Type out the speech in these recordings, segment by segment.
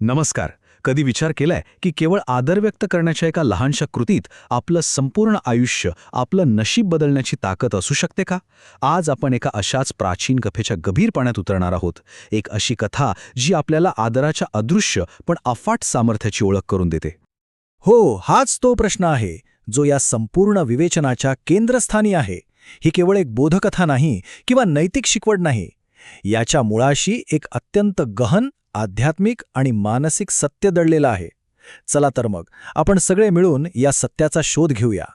नमस्कार. कधी विचार केलाय की केवळ आदर व्यक्त करण्याच्या एका लहानशा कृतीत आपलं संपूर्ण आयुष्य, आपलं नशीब बदलण्याची ताकद असू शकते का? आज आपण एका अशाच प्राचीन कथेच्या गभीर पाण्यात उतरणार आहोत. एक अशी कथा जी आपल्याला आदराच्या अदृश्य पण अफाट सामर्थ्याची ओळख करून देते. हो, हाच तो प्रश्न आहे जो या संपूर्ण विवेचनाच्या केंद्रस्थानी आहे. ही केवळ एक बोधकथा नाही किंवा नैतिक शिकवण नाही. याच्या मुळाशी एक अत्यंत गहन, आध्यात्मिक आणि मानसिक सत्य दडलेलं आहे. चला तर मग आपण सगळे मिळून या सत्याचा शोध घेऊया.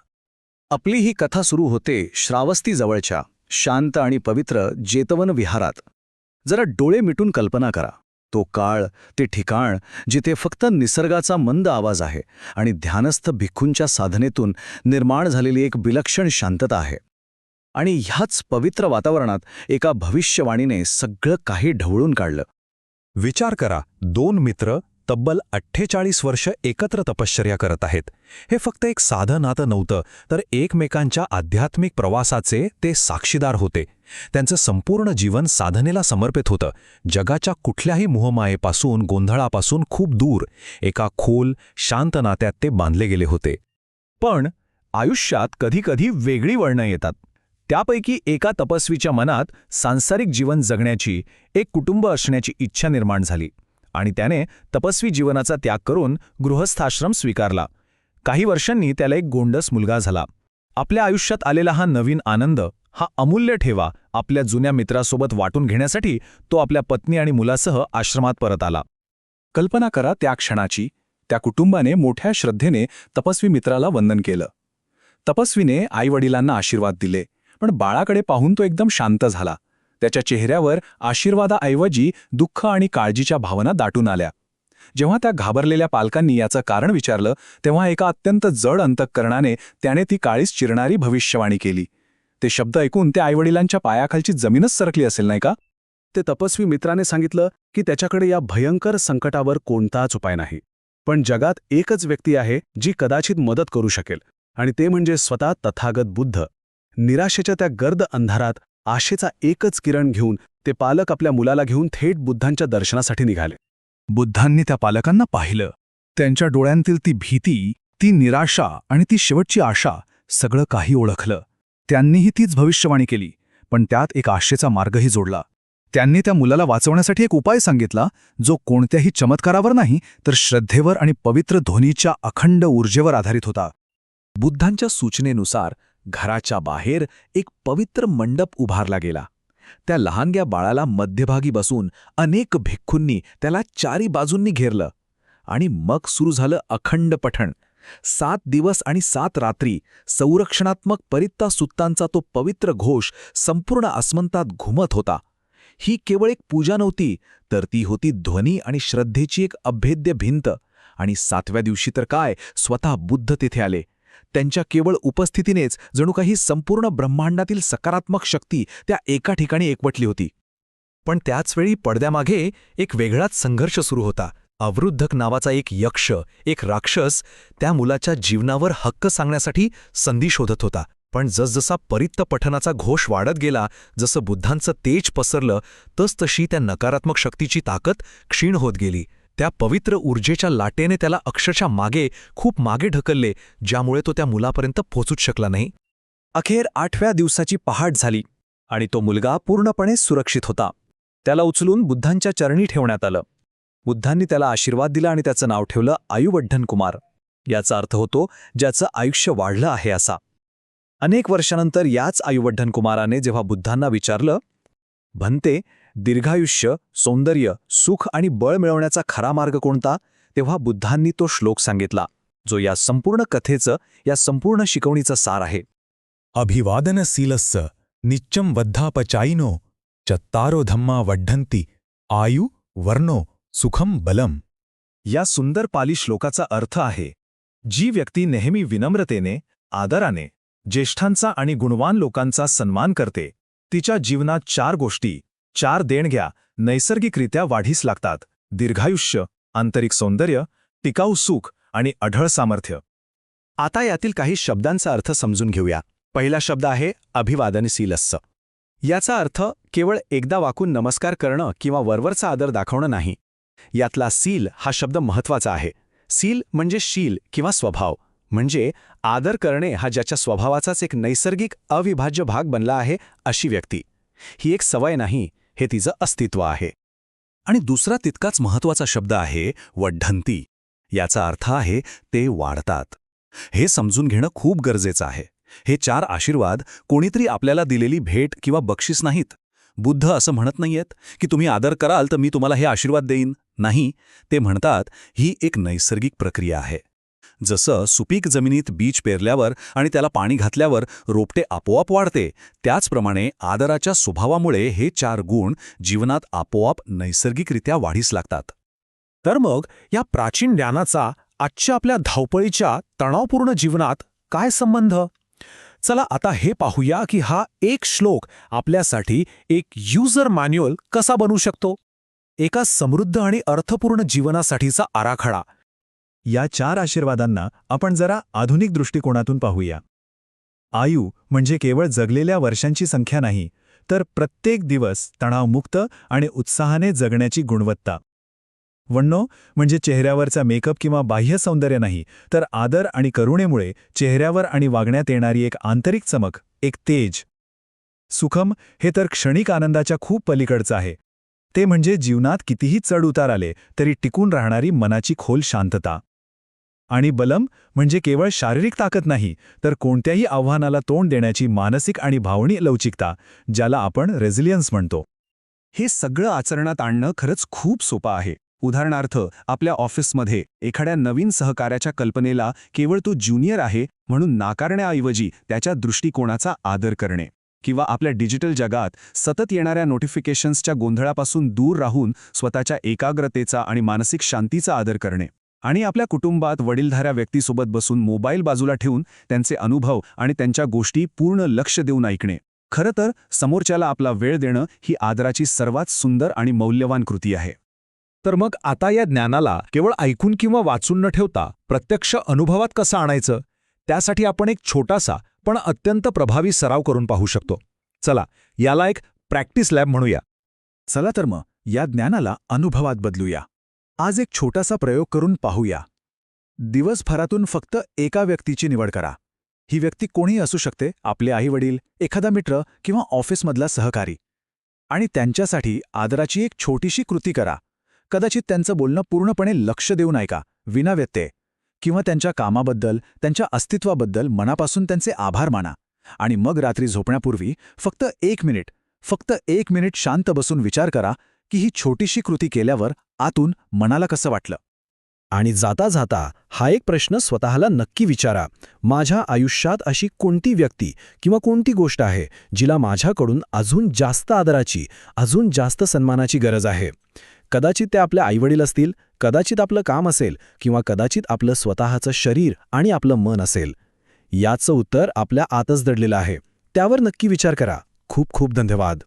आपली ही कथा सुरू होते श्रावस्तीजवळच्या शांत आणि पवित्र जेतवन विहारात. जरा डोळे मिटून कल्पना करा. तो काळ, ते ठिकाण जिथे फक्त निसर्गाचा मंद आवाज आहे आणि ध्यानस्थ भिक्खूंच्या साधनेतून निर्माण झालेली एक विलक्षण शांतता आहे. आणि ह्याच पवित्र वातावरणात एका भविष्यवाणीने सगळं काही ढवळून काढलं. विचार करा, दोन मित्र तब्बल 48 वर्ष एकत्र तपश्चर्या करत आहेत. हे फक्त एक साधं नातं नव्हतं, तर एकमेकांच्या आध्यात्मिक प्रवासाचे ते साक्षीदार होते. त्यांचं संपूर्ण जीवन साधनेला समर्पित होतं. जगाच्या कुठल्याही मोहमायेपासून, गोंधळापासून खूप दूर एका खोल, शांत नात्यात ते बांधले गेले होते. पण आयुष्यात कधीकधी वेगळी वळणं येतात. त्यापैकी एका तपस्वीच्या मनात सांसारिक जीवन जगण्याची, एक कुटुंब असण्याची इच्छा निर्माण झाली आणि त्याने तपस्वी जीवनाचा त्याग करून गृहस्थाश्रम स्वीकारला. काही वर्षांनी त्याला एक गोंडस मुलगा झाला. आपल्या आयुष्यात आलेला हा नवीन आनंद, हा अमूल्य ठेवा आपल्या जुन्या मित्रासोबत वाटून घेण्यासाठी तो आपल्या पत्नी आणि मुलासह आश्रमात परत आला. कल्पना करा त्या क्षणाची. त्या कुटुंबाने मोठ्या श्रद्धेने तपस्वी मित्राला वंदन केलं. तपस्वीने आईवडिलांना आशीर्वाद दिले, पण बाळाकडे पाहून तो एकदम शांत झाला. त्याच्या चेहऱ्यावर आशीर्वादाऐवजी दुःख आणि काळजीच्या भावना दाटून आल्या. जेव्हा त्या घाबरलेल्या पालकांनी याचं कारण विचारलं, तेव्हा एका अत्यंत जड अंतःकरणाने त्याने ती काळीस चिरणारी भविष्यवाणी केली. ते शब्द ऐकून त्या आईवडिलांच्या पायाखालची जमीनच सरकली असेल, नाही का? ते तपस्वी मित्राने सांगितलं की त्याच्याकडे या भयंकर संकटावर कोणताच उपाय नाही, पण जगात एकच व्यक्ती आहे जी कदाचित मदत करू शकेल, आणि ते म्हणजे स्वतः तथागत बुद्ध. निराशेच्या त्या गर्द अंधारात आशेचा एकच किरण घेऊन ते पालक आपल्या मुलाला घेऊन थेट बुद्धांच्या दर्शनासाठी निघाले. बुद्धांनी त्या पालकांना पाहिलं. त्यांच्या डोळ्यांतील ती भीती, ती निराशा आणि ती शेवटची आशा, सगळं काही ओळखलं. त्यांनीही तीच भविष्यवाणी केली, पण त्यात एक आशेचा मार्गही जोडला. त्यांनी त्या मुलाला वाचवण्यासाठी एक उपाय सांगितला, जो कोणत्याही चमत्कारावर नाही, तर श्रद्धेवर आणि पवित्र ध्वनीच्या अखंड ऊर्जेवर आधारित होता. बुद्धांच्या सूचनेनुसार घराच्या बाहेर एक पवित्र मंडप उभारला गेला. त्या लहानग्या बाळाला मध्यभागी बसून अनेक भिक्खूंनी त्याला चारी बाजूंनी घेरलं आणि मग सुरू झालं अखंड पठण. 7 दिवस आणि 7 रात्री संरक्षणात्मक परित्ता सुत्तांचा तो पवित्र घोष संपूर्ण आसमंतात घुमत होता. ही केवळ एक पूजा नव्हती, तर ती होती ध्वनी आणि श्रद्धेची एक अभेद्य भिंत. आणि 7व्या दिवशी तर काय, स्वतः बुद्ध तिथे आले. त्यांच्या केवळ उपस्थितीनेच जणू काही संपूर्ण ब्रह्मांडातील सकारात्मक शक्ती त्या एका ठिकाणी एकवटली होती. पण त्याचवेळी पडद्यामागे एक वेगळाच संघर्ष सुरू होता. अवृद्धक नावाचा एक यक्ष, एक राक्षस, त्या मुलाच्या जीवनावर हक्क सांगण्यासाठी संधी शोधत होता. पण जसजसा परित्त पठनाचा घोष वाढत गेला, जसं बुद्धांचं तेज पसरलं, तसतशी त्या नकारात्मक शक्तीची ताकद क्षीण होत गेली. त्या पवित्र ऊर्जेच्या लाटेने त्याला अक्षरशः मागे, खूप मागे ढकलले, ज्यामुळे तो त्या मुलापर्यंत पोहोचूच शकला नाही. अखेर 8व्या दिवसाची पहाट झाली आणि तो मुलगा पूर्णपणे सुरक्षित होता. त्याला उचलून बुद्धांच्या चरणी ठेवण्यात आलं. बुद्धांनी त्याला आशीर्वाद दिला आणि त्याचं नाव ठेवलं आयुवर्धन कुमार. याचा अर्थ होतो ज्याचं आयुष्य वाढलं आहे असा. अनेक वर्षानंतर याच आयुवर्धन कुमाराने जेव्हा बुद्धांना विचारलं, "भंते, दीर्घायुष्य, सौंदर्य, सुख आणि बळ मिळवण्याचा खरा मार्ग कोणता?" तेव्हा बुद्धांनी तो श्लोक सांगितला, जो या संपूर्ण कथेचं, या संपूर्ण शिकवणीचा सार आहे. अभिवादनशीलस्य नित्यं वद्धापचायिनो चत्तारो धम्मा वड्ढन्ति आयु वर्णो सुखम बलम. या सुंदर पाली श्लोकाचा अर्थ आहे, जी व्यक्ती नेहमी विनम्रतेने, आदराने, ज्येष्ठांचा आणि गुणवान लोकांचा सन्मान करते, तिच्या जीवनात 4 गोष्टी, 4 देणग्या नैसर्गिकरित्या वाढीस लागतात: दीर्घायुष्य, आंतरिक सौंदर्य, टिकाऊ सुख आणि अढळ सामर्थ्य. आता यातील काही शब्दांचा अर्थ समजून घेऊया. पहिला शब्द आहे अभिवादनशीलस्य. याचा अर्थ केवळ एकदा वाकून नमस्कार करणं किंवा वरवरचा आदर दाखवणं नाही. यातला सील हा शब्द महत्वाचा आहे. सील म्हणजे शील किंवा स्वभाव, म्हणजे आदर करणे हा ज्याच्या स्वभावाचाच एक नैसर्गिक अविभाज्य भाग बनला आहे अशी व्यक्ती. ही एक सवय नाही, हे तिचं अस्तित्व आहे. आणि दुसरा तितकाच महत्वाचा शब्द आहे वड्ढंती. याचा अर्थ आहे ते वाढतात. हे समजून घेणं खूप गरजेचं आहे. हे 4 आशीर्वाद कोणीतरी आपल्याला दिलेली भेट किंवा बक्षीस नाहीत. बुद्ध असं म्हणत नाहीयेत की तुम्ही आदर कराल तर मी तुम्हाला हे आशीर्वाद देईन. नाही, ते म्हणतात ही एक नैसर्गिक प्रक्रिया आहे. जसं सुपीक जमिनीत बीज पेरल्यावर आणि त्याला पाणी घातल्यावर रोपटे आपोआप वाढते, त्याचप्रमाणे आदराच्या स्वभावामुळे हे 4 गुण जीवनात आपोआप नैसर्गिकरित्या वाढीस लागतात. तर मग या प्राचीन ज्ञानाचा आजच्या आपल्या धावपळीच्या तणावपूर्ण जीवनात काय संबंध? चला आता हे पाहूया की हा एक श्लोक आपल्यासाठी एक युजर मॅन्युअल कसा बनू शकतो. एका समृद्ध आणि अर्थपूर्ण जीवनासाठीचा आराखडा. या 4 आशीर्वादांना आपण जरा आधुनिक दृष्टिकोनातून पाहूया. आयु म्हणजे केवळ जगलेल्या वर्षांची संख्या नाही, तर प्रत्येक दिवस तणावमुक्त आणि उत्साहाने जगण्याची गुणवत्ता. वण्णो म्हणजे चेहऱ्यावरचा मेकअप किंवा बाह्य सौंदर्य नाही, तर आदर आणि करुणेमुळे चेहऱ्यावर आणि वागण्यात येणारी एक आंतरिक चमक, एक तेज. सुखम हे तर क्षणिक आनंदाच्या खूप पलीकडचं आहे. ते म्हणजे जीवनात कितीही चढ-उतार आले तरी टिकून राहणारी मनाची खोल शांतता. आणि बलम म्हणजे केवळ शारीरिक ताकद नाही, तर कोणत्याही आव्हानाला तोंड देण्याची मानसिक आणि भावनिक लवचिकता, ज्याला आपण रेझिलियन्स म्हणतो. हे सगळं आचरणात आणणं खरंच खूप सोपं आहे. उदाहरणार्थ, आपल्या ऑफिसमध्ये एखाद्या नवीन सहकार्याच्या कल्पनेला केवळ तो ज्युनियर आहे म्हणून नाकारण्याऐवजी त्याच्या दृष्टिकोनाचा आदर करणे, किंवा आपल्या डिजिटल जगात सतत येणाऱ्या नोटिफिकेशन्सच्या गोंधळापासून दूर राहून स्वतःच्या एकाग्रतेचा आणि मानसिक शांतीचा आदर करणे, आणि आपल्या कुटुंबात वडीलधाऱ्या व्यक्तीसोबत बसून मोबाईल बाजूला ठेवून त्यांचे अनुभव आणि त्यांच्या गोष्टी पूर्ण लक्ष देऊन ऐकणे. खरं तर समोरच्याला आपला वेळ देणं ही आदराची सर्वात सुंदर आणि मौल्यवान कृती आहे. तर मग आता या ज्ञानाला केवळ ऐकून किंवा वाचून न ठेवता प्रत्यक्ष अनुभवात कसं आणायचं, त्यासाठी आपण एक छोटासा पण अत्यंत प्रभावी सराव करून पाहू शकतो. चला, याला एक प्रॅक्टिस लॅब म्हणूया. चला तर मग या ज्ञानाला अनुभवात बदलूया. आज एक छोटासा प्रयोग करून पाहूया. दिवसभरातून फक्त एका व्यक्तीची निवड करा. ही व्यक्ती कोणीही असू शकते, आपले आईवडील, एखादा मित्र किंवा ऑफिसमधला सहकारी. आणि त्यांच्यासाठी आदराची एक छोटीशी कृती करा. कदाचित त्यांचं बोलणं पूर्णपणे लक्ष देऊन ऐका, विना व्यत्यय, किंवा त्यांच्या कामाबद्दल, त्यांच्या अस्तित्वाबद्दल मनापासून त्यांचे आभार माना. आणि मग रात्री झोपण्यापूर्वी फक्त 1 मिनिट शांत बसून विचार करा की ही छोटीशी कृती केल्यावर आतून मनाला कसं वाटलं. आणि जाता जाता हा एक प्रश्न स्वतःला नक्की विचारा, माझ्या आयुष्यात अशी कोणती व्यक्ती किंवा कोणती गोष्ट आहे जिला माझ्याकडून अजून जास्त आदराची, अजून जास्त सन्मानाची गरज आहे. कदाचित ते आपले आईवडील असतील, कदाचित आपलं काम असेल, किंवा कदाचित आपलं स्वतःचं शरीर आणि आपलं मन असेल. याचं उत्तर आपल्या आतच दडलेलं आहे. त्यावर नक्की विचार करा. खूप खूप धन्यवाद.